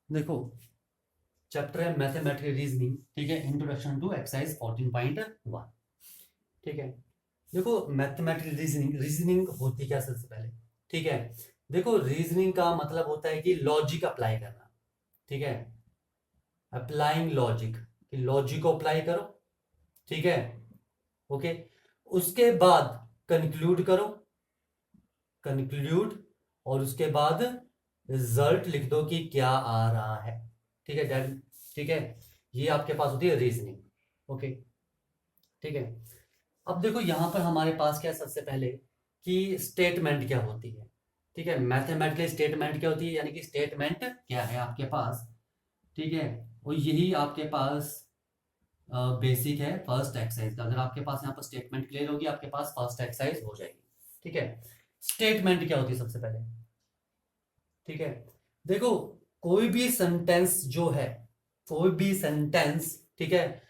देखो, चैप्टर है mathematical reasoning, ठीक है, इंट्रोडक्शन टू एक्सरसाइज 14.1। ठीक है, देखो मैथमेटिकल रीजनिंग, रीजनिंग होती क्या सबसे पहले, ठीक है। देखो, रीजनिंग का मतलब होता है कि लॉजिक अप्लाई करना, ठीक है, अप्लाइंग लॉजिक, कि लॉजिक को अप्लाई करो, ठीक है, ओके। उसके बाद कंक्लूड करो, कंक्लूड, और उसके बाद रिजल्ट लिख दो कि क्या आ रहा है, ठीक है, ठीक है। ये आपके पास होती है रीजनिंग, ओके, ठीक है। अब देखो यहां पर हमारे पास क्या है सबसे पहले, कि स्टेटमेंट क्या होती है, ठीक है। मैथमेटिकल स्टेटमेंट क्या होती है, यानी कि स्टेटमेंट क्या है आपके पास, ठीक है। और यही आपके पास बेसिक है फर्स्ट एक्सरसाइज का। अगर आपके पास यहाँ पर स्टेटमेंट क्लियर होगी, आपके पास फर्स्ट एक्सरसाइज हो जाएगी, ठीक है। स्टेटमेंट क्या होती है सबसे पहले, ठीक है। देखो, कोई भी सेंटेंस जो है, कोई भी सेंटेंस, ठीक है,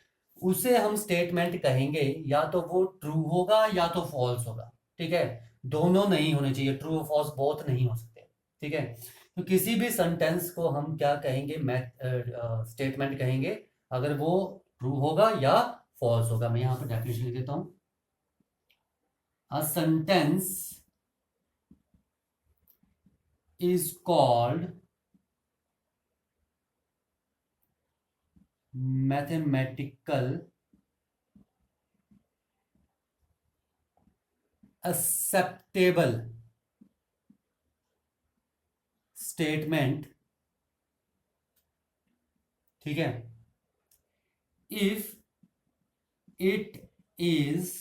उसे हम स्टेटमेंट कहेंगे, या तो वो ट्रू होगा या तो फॉल्स होगा, ठीक है। दोनों नहीं होने चाहिए, ट्रू और फॉल्स बोथ नहीं हो सकते, ठीक है। तो किसी भी सेंटेंस को हम क्या कहेंगे, मैथ स्टेटमेंट कहेंगे, अगर वो ट्रू होगा या फॉल्स होगा। मैं यहां पर डेफिनेशन लिख देता हूं। A sentence is called mathematical acceptable statement, ठीक है, if it is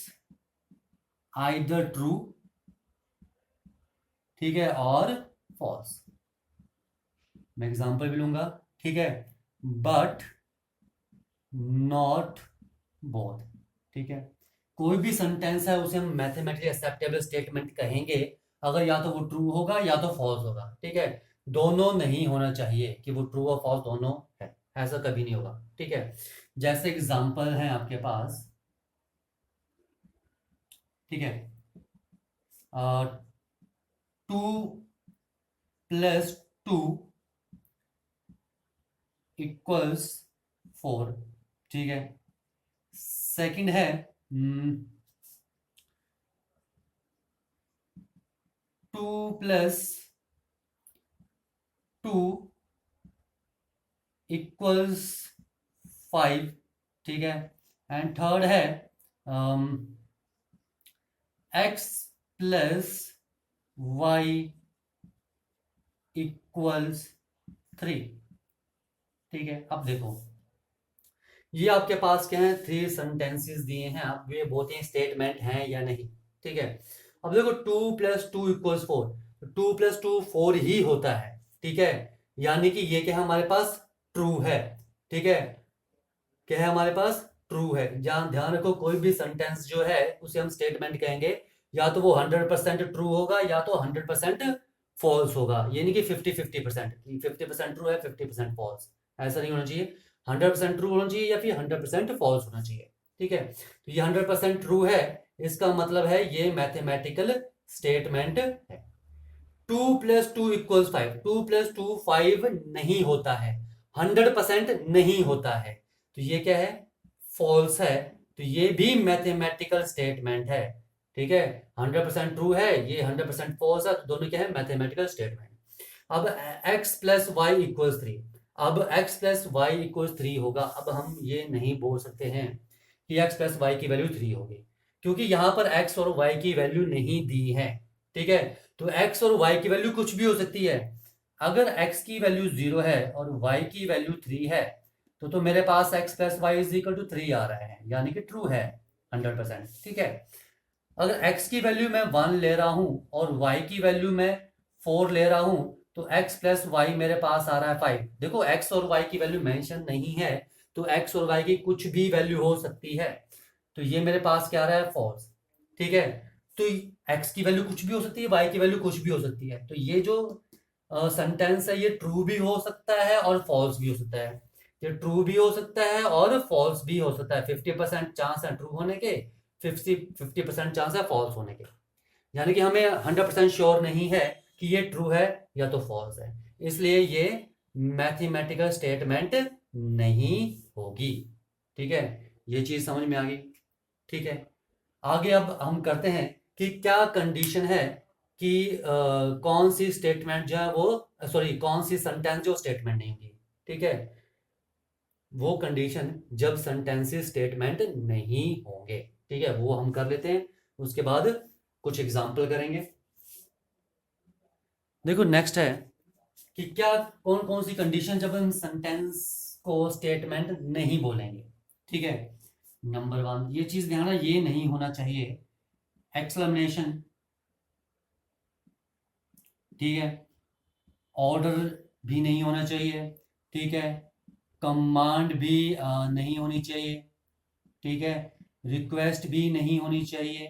either true, ठीक है, और false। मैं एग्जांपल भी लूंगा, ठीक है, बट नॉट बोथ, ठीक है। कोई भी सेंटेंस है उसे हम मैथमेटिकली एक्सेप्टेबल स्टेटमेंट कहेंगे, अगर या तो वो ट्रू होगा या तो फॉल्स होगा, ठीक है। दोनों नहीं होना चाहिए कि वो ट्रू और फॉल्स दोनों है, ऐसा कभी नहीं होगा, ठीक है। जैसे एग्जांपल है आपके पास, ठीक है, 2 + 2 इक्वल्स 4, ठीक है। सेकंड है 2 + 2 इक्वल्स 5, ठीक है। एंड थर्ड है x + y इक्वल्स 3, ठीक है। अब देखो, ये आपके पास क्या है, 3 सेंटेंसेस दिए हैं, अब ये बोलते हैं स्टेटमेंट हैं या नहीं, ठीक है। अब देखो 2 + 2 इक्वल्स 4, 2 + 2 4 ही होता है, ठीक है। यानी कि ये क्या हमारे पास ट्रू है, ठीक है। क्या है हमारे पास, ट्रू है। ध्यान ध्यान रखो, कोई भी सेंटेंस जो है उसे हम स्टेटमेंट कहेंगे, या तो वो 100% ट्रू होगा या तो 100% फॉल्स होगा। ये नहीं कि 50-50%, 50% ट्रू है 50% फॉल्स, ऐसा नहीं होना चाहिए। 100% ट्रू होना चाहिए या फिर 100% फॉल्स होना चाहिए, ठीक है। तो ये 100% ट्रू है, इसका मतलब है ये मैथमेटिकल स्टेटमेंट है। 2 + 2 इक्वल्स 5, 2 + 2 5 नहीं होता है, 100% नहीं होता है, तो ये क्या है, फॉल्स है। तो ये भी मैथमेटिकल स्टेटमेंट है, ठीक है। 100% ट्रू है, ये 100% फॉल्स है, तो दोनों क्या है, मैथमेटिकल स्टेटमेंट। अब x + y इक्वल्स 3, अब x + y इक्वल्स 3 होगा। अब हम ये नहीं बोल सकते हैं कि x + y की वैल्यू 3 होगी, क्योंकि यहां पर x और y की वैल्यू नहीं दी है, ठीक है। तो x और y की वैल्यू कुछ भी हो सकती है। अगर x की वैल्यू 0 है और y की वैल्यू 3 है, तो मेरे पास x + y = 3 आ रहा है, यानी कि ट्रू है 100%, ठीक है। अगर x की वैल्यू मैं 1 ले रहा हूं और y की वैल्यू मैं 4 ले रहा हूं, तो x + y मेरे पास आ रहा है 5। देखो x और y की वैल्यू मेंशन नहीं है, तो x और y की कुछ भी वैल्यू हो सकती है, तो ये मेरे पास क्या आ रहा है, फॉल्स, ठीक है। तो x की वैल्यू कुछ भी हो सकती है, y की वैल्यू कुछ भी हो सकती है, तो ये जो सेंटेंस है ये ट्रू भी हो सकता है और फॉल्स भी हो सकता है। ये ट्रू भी हो सकता है और फॉल्स भी हो सकता है, 50% चांस है ट्रू होने के, 50% चांस है फॉल्स होने के। यानी कि हमें 100% श्योर नहीं है कि ये ट्रू है या तो फॉल्स है, इसलिए ये मैथमेटिकल स्टेटमेंट नहीं होगी। ठीक है, ये चीज समझ में आ गई। ठीक है, आगे अब हम करते हैं कि क्या कंडीशन है कि कौन सी स्टेटमेंट जो है वो, सॉरी, कौन सी सेंटेंस जो स्टेटमेंट नहीं होगी। ठीक है, वो कंडीशन जब सेंटेंसेस स्टेटमेंट नहीं होंगे। ठीक है, वो हम कर लेते हैं, उसके बाद कुछ एग्जाम्पल करेंगे। देखो नेक्स्ट है कि क्या कौन कौन सी कंडीशन जब हम सेंटेंस को स्टेटमेंट नहीं बोलेंगे। ठीक है, नंबर वन, ये चीज ध्यान रखना, ये नहीं होना चाहिए एक्सक्लेमेशन। ठीक है, ऑर्डर भी नहीं होना चाहिए। ठीक है, कमांड भी नहीं होनी चाहिए। ठीक है, रिक्वेस्ट भी नहीं होनी चाहिए।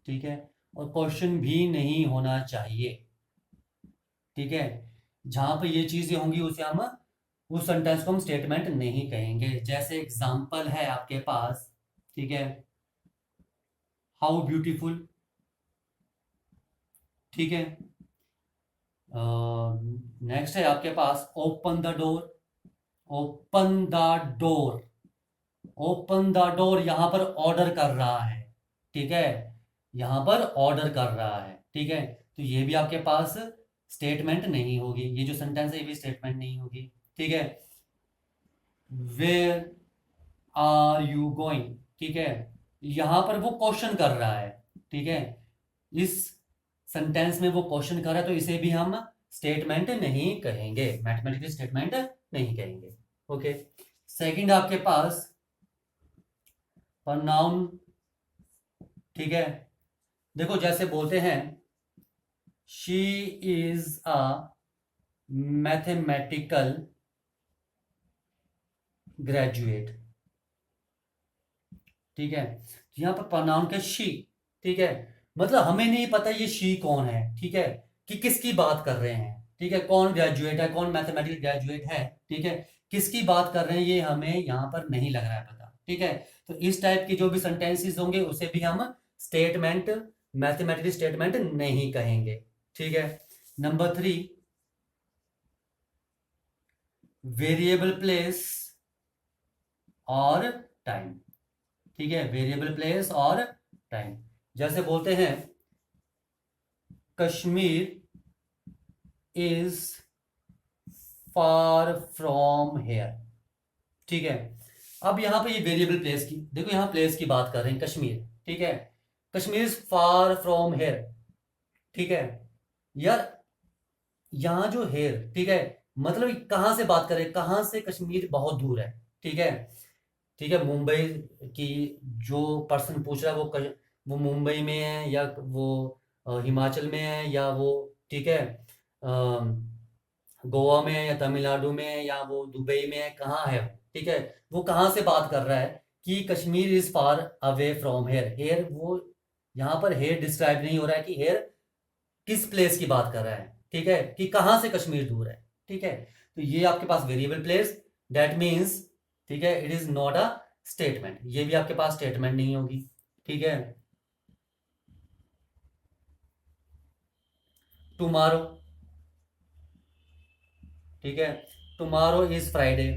ठीक है, और क्वेश्चन भी नहीं होना चाहिए। ठीक है, जहां पर ये चीजें होंगी उसे हम, उस सेंटेंस को हम स्टेटमेंट नहीं कहेंगे। जैसे एग्जांपल है आपके पास, ठीक है, हाउ ब्यूटीफुल। ठीक है, नेक्स्ट है आपके पास open the door. Open the door, open the door यहां पर ऑर्डर कर रहा है। ठीक है, यहां पर ऑर्डर कर रहा है। ठीक है, तो ये भी आपके पास स्टेटमेंट नहीं होगी, ये जो सेंटेंस है ये भी स्टेटमेंट नहीं होगी। ठीक है, वेयर आर यू गोइंग। ठीक है, यहां पर वो क्वेश्चन कर रहा है। ठीक है, इस सेंटेंस में वो क्वेश्चन कर रहा है, तो इसे भी हम स्टेटमेंट नहीं कहेंगे, मैथमेटिकल स्टेटमेंट नहीं कहेंगे। ओके, सेकंड आपके पास प्रोनाउन। ठीक है, देखो जैसे बोलते हैं she is a mathematical graduate. ठीक है, यहां पर प्रोनाउन का शी। ठीक है, मतलब हमें नहीं पता ये शी कौन है। ठीक है, कि किसकी बात कर रहे हैं। ठीक है, कौन ग्रेजुएट है, कौन मैथमेटिकल ग्रेजुएट है। ठीक है, किसकी बात कर रहे हैं ये हमें यहां पर नहीं लग रहा है पता। ठीक है, तो इस टाइप के जो भी सेंटेंसेस होंगे उसे भी हम स्टेटमेंट, मैथमेटिकल स्टेटमेंट नहीं कहेंगे। ठीक है, नंबर थ्री, वेरिएबल प्लेस और टाइम। ठीक है, वेरिएबल प्लेस और टाइम, जैसे बोलते हैं Kashmir is far from here. ठीक है, अब यहां पे ये वेरिएबल प्लेस की, देखो यहां प्लेस की बात कर रहे हैं, कश्मीर। ठीक है, Kashmir is far from here. ठीक है, यार यहां जो हेयर, ठीक है, मतलब कहां से बात कर रहे हैं, कहां से कश्मीर बहुत दूर है। ठीक है, ठीक है, मुंबई की जो पर्सन पूछ रहा है वो मुंबई में है या वो हिमाचल में है या वो, ठीक है, गोवा में है या तमिलनाडु में है या वो दुबई में है, कहाँ है वो। ठीक है, वो कहाँ से बात कर रहा है कि Kashmir is far away from here. Here वो, यहाँ पर हेयर डिस्क्राइब नहीं हो रहा है कि हेयर किस प्लेस की बात कर रहा है। ठीक है, कि कहाँ से कश्मीर दूर है। ठीक है, तो ये आपके पास वेरिएबल प्लेस, दैट मीन्स, ठीक है, it is not a statement, ये भी आपके पास स्टेटमेंट नहीं होगी। ठीक है, टुमारो। ठीक है, tomorrow is Friday.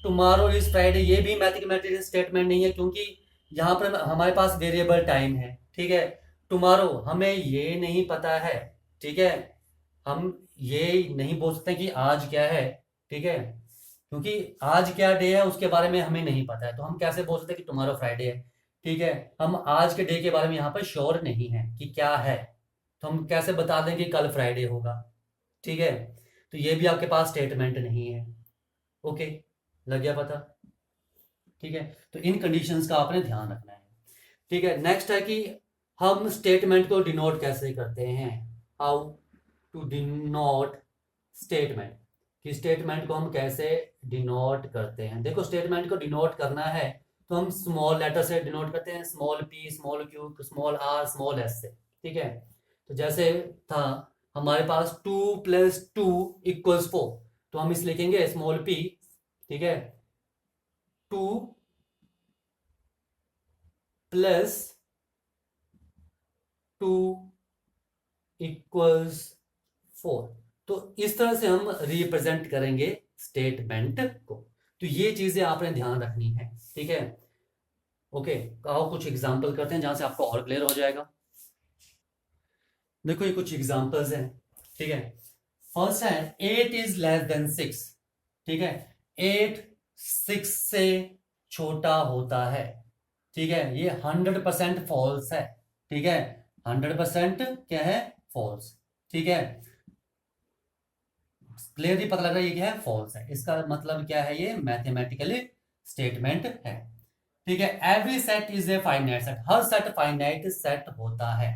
Tomorrow is Friday ये भी मैथमेटिकल स्टेटमेंट नहीं है, क्योंकि यहाँ पर हमारे पास वेरिएबल टाइम है। ठीक है, टुमारो हमें ये नहीं पता है। ठीक है, हम ये नहीं बोल सकते कि आज क्या है। ठीक है, क्योंकि आज क्या डे है उसके बारे में हमें नहीं पता है, तो हम कैसे बोल सकते हैं कि टुमारो फ्राइडे है। ठीक है, हम आज के डे के बारे में यहाँ पर श्योर नहीं है कि क्या है, तो हम कैसे बता दें कि कल फ्राइडे होगा। ठीक है, तो ये भी आपके पास स्टेटमेंट नहीं है। ओके, लग गया पता। ठीक है, तो इन कंडीशंस का आपने ध्यान रखना है। ठीक है, नेक्स्ट है कि हम स्टेटमेंट को डिनोट कैसे करते हैं, हाउ टू डिनोट स्टेटमेंट, कि स्टेटमेंट को हम कैसे डिनोट करते हैं। देखो स्टेटमेंट को डिनोट करना है तो हम स्मॉल लेटर से डिनोट करते हैं, small P, small Q, small R, small S से। ठीक है, तो जैसे था हमारे पास 2 + 2 = 4, तो हम इस लिखेंगे स्मॉल पी। ठीक है, 2 + 2 = 4। तो इस तरह से हम रिप्रेजेंट करेंगे स्टेटमेंट को। तो ये चीजें आपने ध्यान रखनी है, ठीक है। ओके, आओ कुछ एग्जांपल करते हैं जहां से आपको और क्लियर हो जाएगा। देखो ये कुछ एग्जांपल्स हैं, ठीक है। फर्स्ट है 8 is less than 6, ठीक है। 8 6 से छोटा होता है, ठीक है। ये 100% फॉल्स है, ठीक है। 100% क्या है, फॉल्स, ठीक है। क्लियरली पता लग रहा है ये क्या है, फॉल्स है। इसका मतलब क्या है, ये मैथमेटिकली स्टेटमेंट है, ठीक है। Every set is a finite set, her set finite set होता है।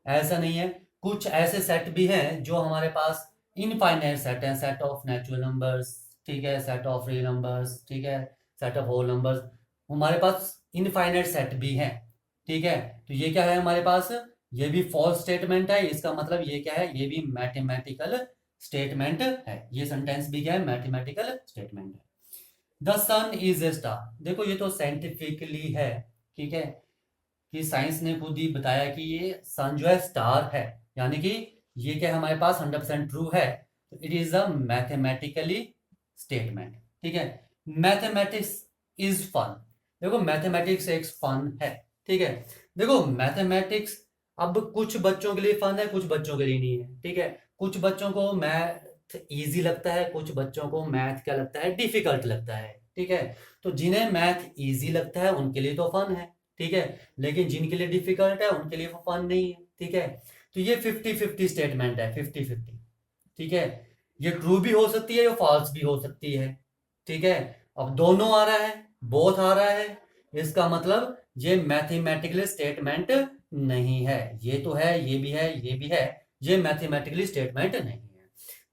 ऐसा नहीं है, कुछ ऐसे सेट भी हैं जो हमारे पास इनफाइनाइट सेट हैं, सेट ऑफ नेचुरल नंबर्स, ठीक है, सेट ऑफ रियल नंबर्स, ठीक है, सेट ऑफ होल नंबर्स, हमारे पास इनफाइनाइट सेट भी हैं, ठीक है। तो ये क्या है हमारे पास, ये भी फॉल्स स्टेटमेंट है। इसका मतलब ये क्या है, ये भी मैथमेटिकल स्टेटमेंट है। ये सेंटेंस भी क्या है, मैथमेटिकल स्टेटमेंट है। The sun is a star, देखो ये तो साइंटिफिकली है, ठीक है, कि साइंस ने खुद ही बताया कि ये सन जो है स्टार है, यानी कि ये क्या हमारे पास 100% ट्रू है। तो it is a mathematically statement, ठीक है। मैथमेटिक्स इज फन, देखो मैथमेटिक्स एक फन है, ठीक है। देखो मैथमेटिक्स अब कुछ बच्चों के लिए फन है, कुछ बच्चों के लिए नहीं है, ठीक है। कुछ बच्चों को मैथ इजी लगता है, कुछ बच्चों को मैथ क्या लगता है, डिफिकल्ट लगता है, ठीक है। तो जिन्हें मैथ इजी लगता है उनके लिए तो फन है, ठीक है। लेकिन जिनके लिए डिफिकल्ट है उनके लिए वो फन नहीं है, ठीक है। तो ये 50-50 स्टेटमेंट है, 50-50, ठीक है। ये ट्रू भी हो सकती है, ये फॉल्स भी हो सकती है, ठीक है। अब दोनों आ रहा है, बोथ आ रहा है, इसका मतलब ये मैथमेटिकली स्टेटमेंट नहीं है। ये तो है, ये भी है, ये भी है, ये मैथमेटिकली स्टेटमेंट नहीं है।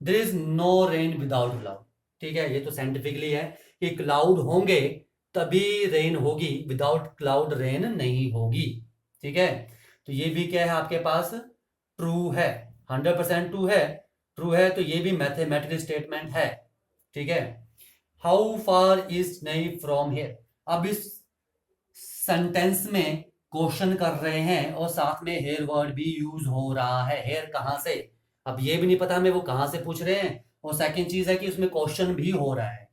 There is no rain without cloud, ठीक है। ये तो साइंटिफिकली है कि क्लाउड होंगे तभी रेन होगी, विदाउट क्लाउड रेन नहीं होगी, ठीक है। तो ये भी क्या है आपके पास, ट्रू है, 100% ट्रू है, ट्रू है। तो ये भी मैथमेटिकल स्टेटमेंट है, ठीक है। हाउ फार इज नहीं फ्रॉम हियर, अब इस सेंटेंस में क्वेश्चन कर रहे हैं और साथ में हेयर वर्ड भी यूज हो रहा है। हेयर कहां से, अब ये भी नहीं पता हमें वो कहां से पूछ रहे हैं, और सेकंड चीज है कि उसमें क्वेश्चन भी हो रहा है।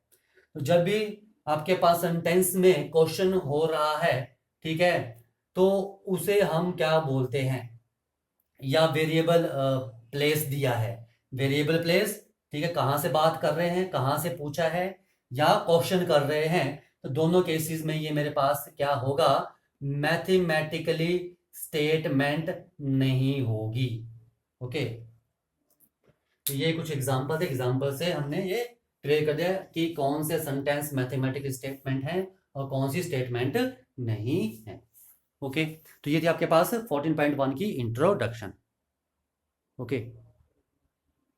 तो जब भी आपके पास सेंटेंस में क्वेश्चन हो रहा है, ठीक है, तो उसे हम क्या बोलते हैं, या वेरिएबल प्लेस दिया है, वेरिएबल प्लेस, ठीक है, कहां से बात कर रहे हैं, कहां से पूछा है, या क्वेश्चन कर रहे हैं, तो दोनों केसेस में ये मेरे पास क्या होगा, मैथमेटिकली स्टेटमेंट नहीं होगी, ओके। तो ये कुछ एग्जांपल थे, एग्जांपल से हमने ये क्लियर कर दिया कि कौन से सेंटेंस मैथमेटिकल स्टेटमेंट है और कौन सी स्टेटमेंट नहीं है, ओके। तो ये थी आपके पास 14.1 की इंट्रोडक्शन, ओके।